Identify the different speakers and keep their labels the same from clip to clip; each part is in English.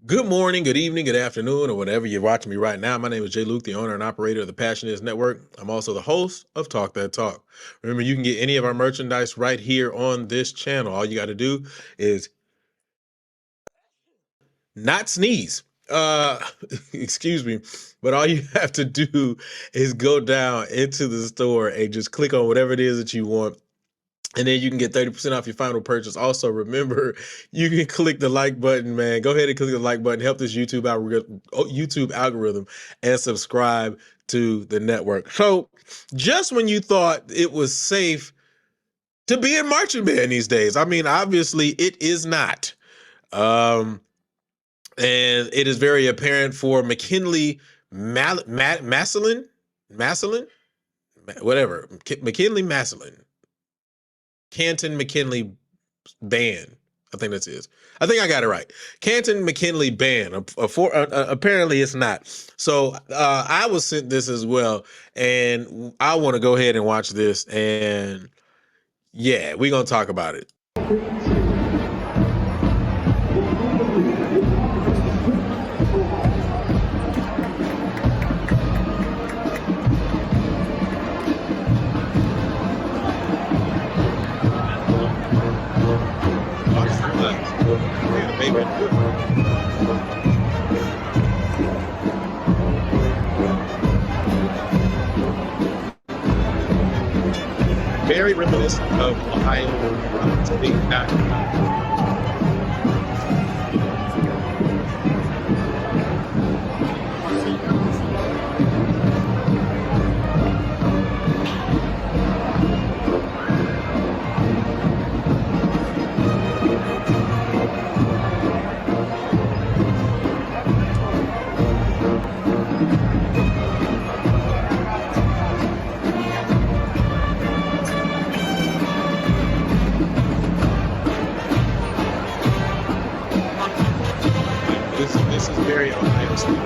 Speaker 1: Good morning, good evening, good afternoon, or whenever you're watching me right now. My name is Jay Luke, the owner and operator of the Passion Is Network. I'm also the host of Talk That Talk. Remember, you can get any of our merchandise right here on this channel. All you got to do is not sneeze. Uh, excuse me, but all you have to do is go down into the store and just click on whatever it is that you want, and then you can get 30% off your final purchase. Also, remember, you can click the like button, man. Go ahead and click the like button. Help this YouTube algorithm and subscribe to the network. So, just when you thought it was safe to be in marching band these days, I mean, obviously it is not. Um, and it is very apparent for McKinley Massillon, whatever, McKinley Massillon. Canton McKinley Band. I think that's it. I think I got it right. Canton McKinley Band. Apparently, it's not. So I was sent this as well, and I want to go ahead and watch this. And yeah, we're gonna talk about it. Very reminiscent of Ohio State. This is very Ohio State.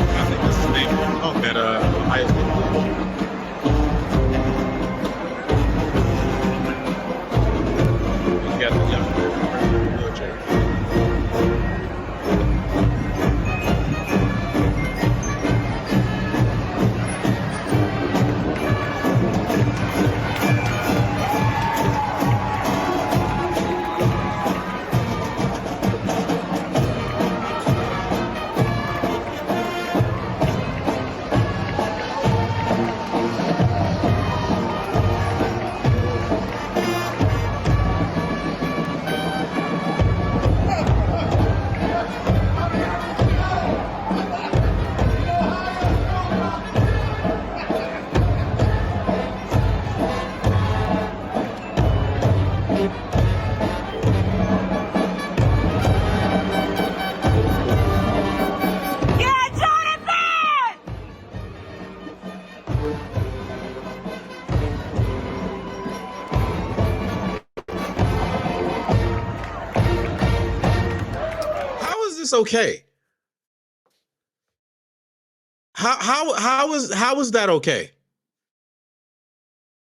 Speaker 1: I think this is the name of that Ohio State. You got the young wheelchair. How is this okay? How is that okay?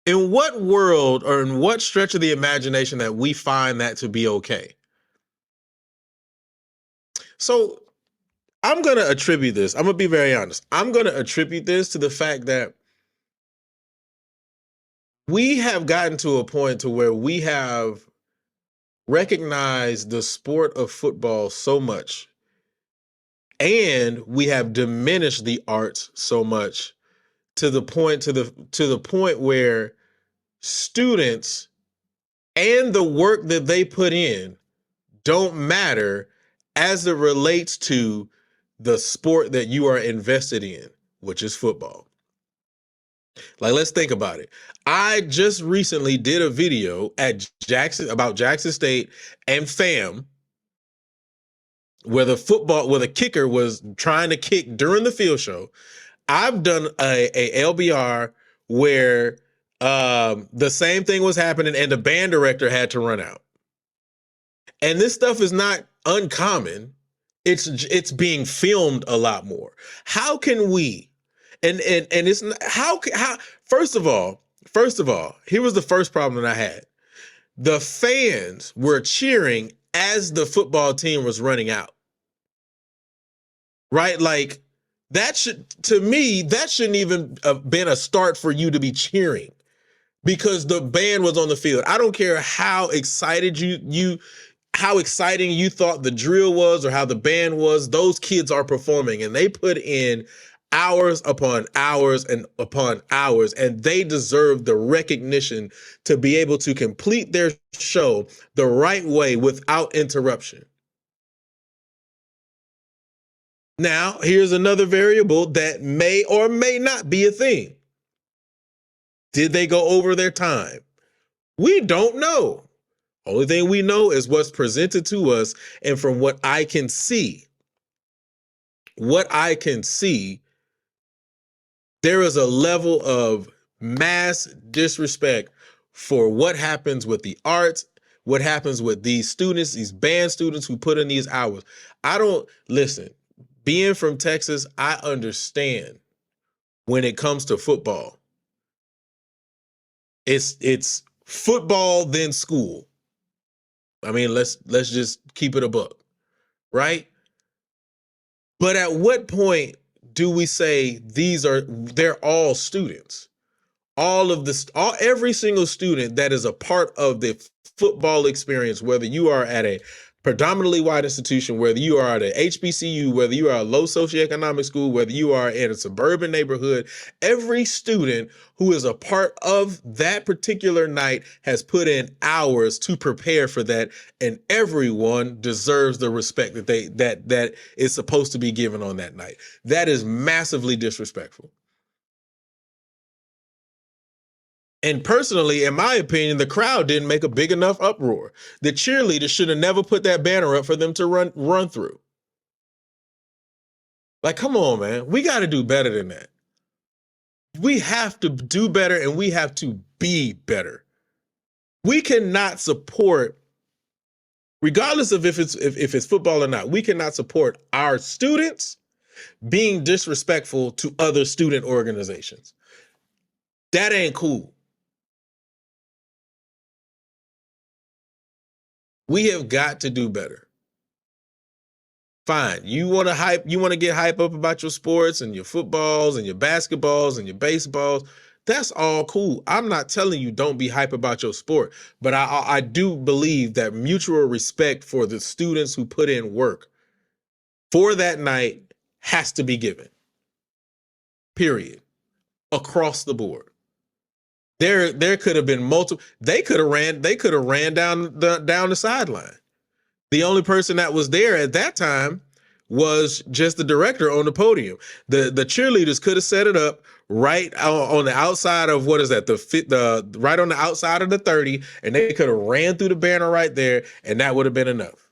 Speaker 1: In what world or in what stretch of the imagination that we find that to be okay? So I'm gonna attribute this. I'm gonna be very honest. I'm gonna attribute this to the fact that we have gotten to a point to where we have recognized the sport of football so much, and we have diminished the arts so much to the point where students and the work that they put in don't matter as it relates to the sport that you are invested in, which is football. Like, let's think about it. I just recently did a video at Jackson State and FAM, where the kicker was trying to kick during the field show. I've done a LBR where the same thing was happening and the band director had to run out. And this stuff is not uncommon. It's being filmed a lot more. How can we, And it's not, how first of all, here was the first problem that I had. The fans were cheering as the football team was running out. Right? Like that to me, that shouldn't even have been a start for you to be cheering because the band was on the field. I don't care how excited how exciting you thought the drill was or how the band was. Those kids are performing and they put in hours upon hours and upon hours, and they deserve the recognition to be able to complete their show the right way without interruption. Now, here's another variable that may or may not be a thing. Did they go over their time? We don't know. Only thing we know is what's presented to us, and from what I can see, there is a level of mass disrespect for what happens with the arts, what happens with these students, these band students who put in these hours. I don't listen. Being from Texas, I understand when it comes to football. It's football then school. I mean, let's just keep it a buck, right? But at what point do we say they're all students? Every single student that is a part of the football experience, whether you are at a predominantly white institution, whether you are at a HBCU, whether you are a low socioeconomic school, whether you are in a suburban neighborhood, every student who is a part of that particular night has put in hours to prepare for that, and everyone deserves the respect that is supposed to be given on that night. That is massively disrespectful. And personally, in my opinion, the crowd didn't make a big enough uproar. The cheerleaders should have never put that banner up for them to run through. Like, come on, man. We got to do better than that. We have to do better, and we have to be better. We cannot support, regardless of if it's football or not, we cannot support our students being disrespectful to other student organizations. That ain't cool. We have got to do better. Fine. You want to get hype up about your sports and your footballs and your basketballs and your baseballs. That's all cool. I'm not telling you don't be hype about your sport, but I do believe that mutual respect for the students who put in work for that night has to be given. Period. Across the board. There could have been multiple. They could have ran down the sideline. The only person that was there at that time was just the director on the podium. The cheerleaders could have set it up right on the outside of, what is that? The right on the outside of the 30, and they could have ran through the banner right there, and that would have been enough.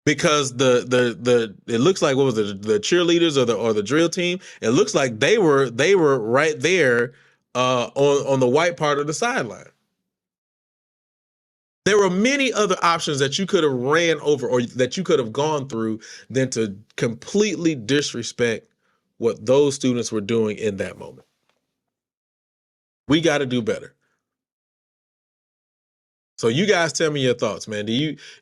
Speaker 1: Because it looks like, what was it, the cheerleaders or the drill team? It looks like they were right there on the white part of the sideline. There were many other options that you could have ran over or that you could have gone through than to completely disrespect what those students were doing in that moment. We got to do better. So you guys tell me your thoughts, man. Do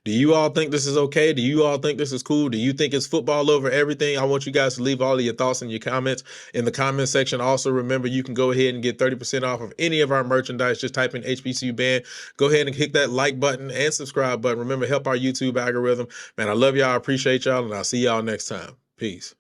Speaker 1: you all think this is okay? Do you all think this is cool? Do you think it's football over everything? I want you guys to leave all of your thoughts and your comments in the comment section. Also, remember, you can go ahead and get 30% off of any of our merchandise. Just type in HBCU Band. Go ahead and hit that like button and subscribe button. Remember, help our YouTube algorithm. Man, I love y'all. I appreciate y'all, and I'll see y'all next time. Peace.